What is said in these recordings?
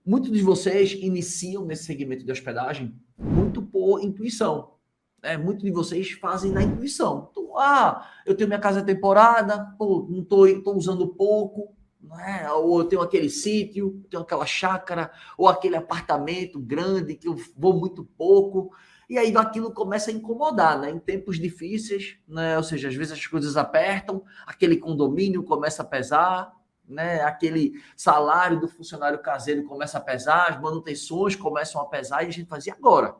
Muitos de vocês iniciam nesse segmento de hospedagem muito por intuição. Muitos de vocês fazem na intuição. Então, eu tenho minha casa temporada, não estou usando pouco, né? Ou eu tenho aquele sítio, tenho aquela chácara, ou aquele apartamento grande que eu vou muito pouco. E aí aquilo começa a incomodar, né? Em tempos difíceis, né? Ou seja, às vezes as coisas apertam, aquele condomínio começa a pesar, né? Aquele salário do funcionário caseiro começa a pesar, as manutenções começam a pesar e a gente faz, e agora?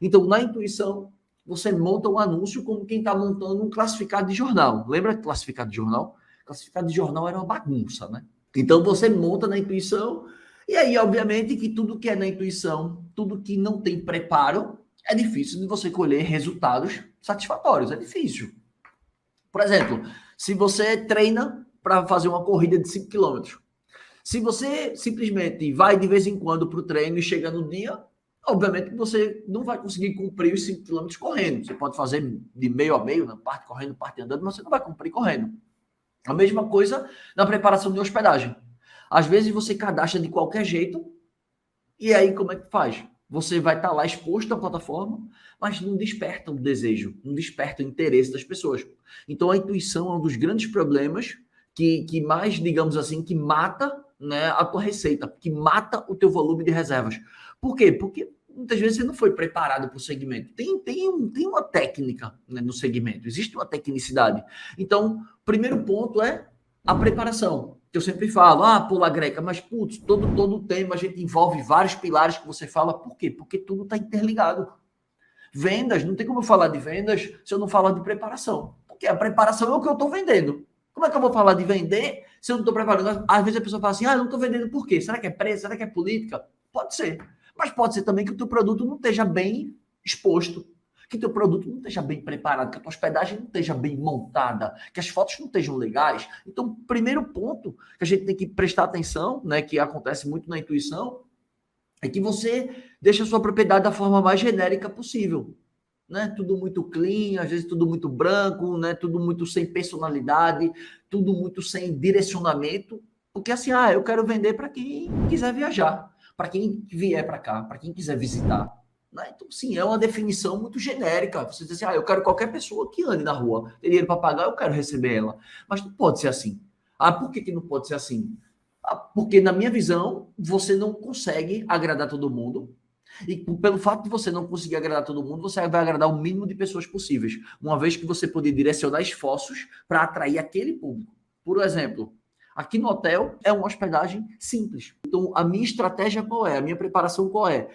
Então, na intuição, você monta um anúncio como quem está montando um classificado de jornal. Lembra de classificado de jornal? Classificado de jornal era uma bagunça, né? Então, você monta na intuição e aí, obviamente, que tudo que é na intuição, tudo que não tem preparo, é difícil de você colher resultados satisfatórios. É difícil. Por exemplo, se você treina para fazer uma corrida de 5 km, se você simplesmente vai de vez em quando para o treino e chega no dia, obviamente você não vai conseguir cumprir os 5 km correndo. Você pode fazer de meio a meio, parte correndo, parte andando, mas você não vai cumprir correndo. A mesma coisa na preparação de hospedagem. Às vezes você cadastra de qualquer jeito, e aí como é que faz? Você vai estar lá exposto à plataforma, mas não desperta o desejo, não desperta o interesse das pessoas. Então a intuição é um dos grandes problemas que mais, digamos assim, que mata, né, a tua receita, que mata o teu volume de reservas. Por quê? Porque muitas vezes você não foi preparado para o segmento. Tem uma técnica, né, no segmento, existe uma tecnicidade. Então, o primeiro ponto é a preparação. Eu sempre falo, pula greca, mas putz, todo tema a gente envolve vários pilares que você fala. Por quê? Porque tudo está interligado. Vendas, não tem como eu falar de vendas se eu não falar de preparação. Porque a preparação é o que eu estou vendendo. Como é que eu vou falar de vender se eu não estou preparando? Às vezes a pessoa fala assim, eu não estou vendendo por quê? Será que é preço? Será que é política? Pode ser. Mas pode ser também que o teu produto não esteja bem exposto, que o teu produto não esteja bem preparado, que a tua hospedagem não esteja bem montada, que as fotos não estejam legais. Então, o primeiro ponto que a gente tem que prestar atenção, né, que acontece muito na intuição, é que você deixa a sua propriedade da forma mais genérica possível. Né? Tudo muito clean, às vezes tudo muito branco, né? Tudo muito sem personalidade, tudo muito sem direcionamento. Porque assim, eu quero vender para quem quiser viajar, para quem vier para cá, para quem quiser visitar. Né? Então, sim, é uma definição muito genérica. Você diz assim, eu quero qualquer pessoa que ande na rua, tem dinheiro para pagar, eu quero receber ela. Mas não pode ser assim. Por que não pode ser assim? Porque, na minha visão, você não consegue agradar todo mundo. E pelo fato de você não conseguir agradar todo mundo, você vai agradar o mínimo de pessoas possíveis, uma vez que você poder direcionar esforços para atrair aquele público. Por exemplo, aqui no hotel é uma hospedagem simples. Então, a minha estratégia qual é? A minha preparação qual é?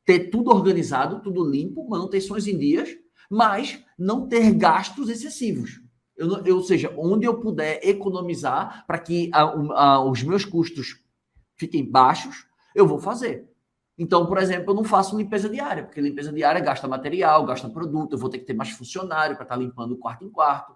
Ter tudo organizado, tudo limpo, manutenções em dias, mas não ter gastos excessivos. Ou seja, onde eu puder economizar para que os meus custos fiquem baixos, eu vou fazer. Então, por exemplo, eu não faço limpeza diária, porque limpeza diária gasta material, gasta produto, eu vou ter que ter mais funcionário para estar limpando quarto em quarto.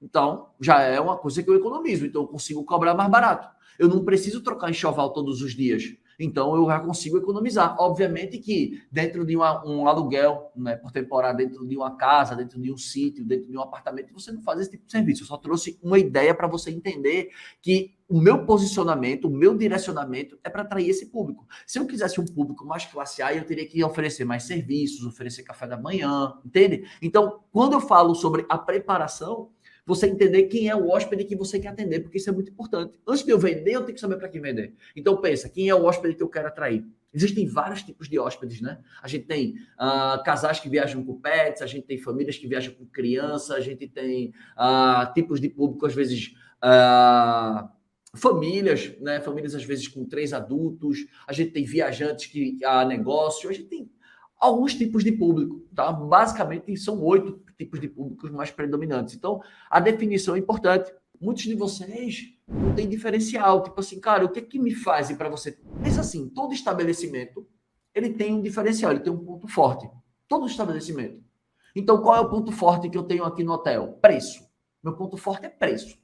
Então, já é uma coisa que eu economizo, então eu consigo cobrar mais barato. Eu não preciso trocar enxoval todos os dias, então eu já consigo economizar. Obviamente que dentro de um aluguel, né, por temporada, dentro de uma casa, dentro de um sítio, dentro de um apartamento, você não faz esse tipo de serviço. Eu só trouxe uma ideia para você entender que o meu posicionamento, o meu direcionamento é para atrair esse público. Se eu quisesse um público mais classe A, eu teria que oferecer mais serviços, oferecer café da manhã, entende? Então, quando eu falo sobre a preparação, você entender quem é o hóspede que você quer atender, porque isso é muito importante. Antes de eu vender, eu tenho que saber para quem vender. Então, pensa, quem é o hóspede que eu quero atrair? Existem vários tipos de hóspedes, né? A gente tem casais que viajam com pets, a gente tem famílias que viajam com criança, a gente tem tipos de público, às vezes, famílias, né? Famílias, às vezes, com 3 adultos, a gente tem viajantes que negócio, a gente tem alguns tipos de público, tá? Basicamente, são 8 tipos de públicos mais predominantes. Então, a definição é importante. Muitos de vocês não têm diferencial. Tipo assim, cara, o que é que me faz para você? Pensa assim, todo estabelecimento, ele tem um diferencial, ele tem um ponto forte. Todo estabelecimento. Então, qual é o ponto forte que eu tenho aqui no hotel? Preço. Meu ponto forte é preço.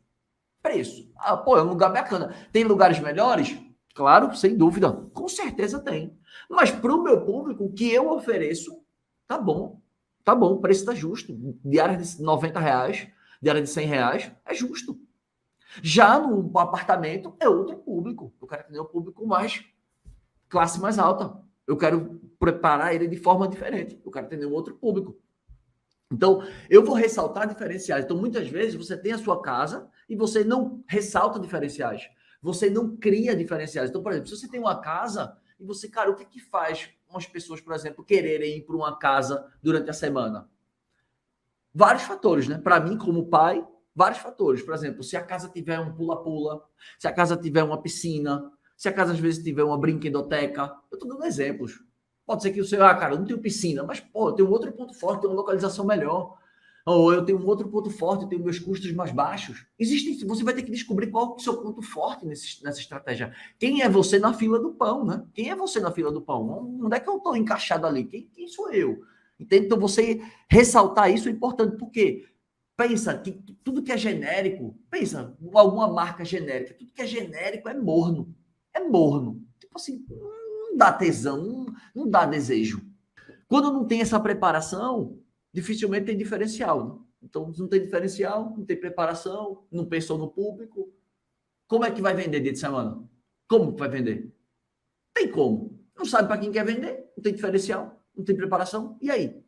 Preço. É um lugar bacana. Tem lugares melhores? Claro, sem dúvida. Com certeza tem. Mas para o meu público, o que eu ofereço, tá bom. Tá bom, o preço está justo. Diária de R$90, diária de R$100, é justo. Já no apartamento, é outro público. Eu quero atender um público mais classe mais alta. Eu quero preparar ele de forma diferente. Eu quero atender um outro público. Então, eu vou ressaltar diferenciais. Então, muitas vezes, você tem a sua casa e você não ressalta diferenciais. Você não cria diferenciais. Então, por exemplo, se você tem uma casa e você, cara, o que é que faz umas pessoas, por exemplo, quererem ir para uma casa durante a semana? Vários fatores, né? Para mim, como pai, vários fatores. Por exemplo, se a casa tiver um pula-pula, se a casa tiver uma piscina, se a casa às vezes tiver uma brinquedoteca. Eu estou dando exemplos. Pode ser que o seu, cara, eu não tenho piscina, mas, pô, eu tenho outro ponto forte, tenho uma localização melhor. Ou eu tenho um outro ponto forte, eu tenho meus custos mais baixos. Existe, você vai ter que descobrir qual é o seu ponto forte nessa estratégia. Quem é você na fila do pão, né? Quem é você na fila do pão? Onde é que eu estou encaixado ali? Quem sou eu? Entende? Então, você ressaltar isso é importante, porque pensa que tudo que é genérico, pensa, alguma marca genérica, tudo que é genérico é morno. É morno. Tipo assim, não dá tesão, não dá desejo. Quando não tem essa preparação, dificilmente tem diferencial. Né? Então, não tem diferencial, não tem preparação, não pensou no público. Como é que vai vender dia de semana? Como que vai vender? Tem como. Não sabe para quem quer vender, não tem diferencial, não tem preparação. E aí?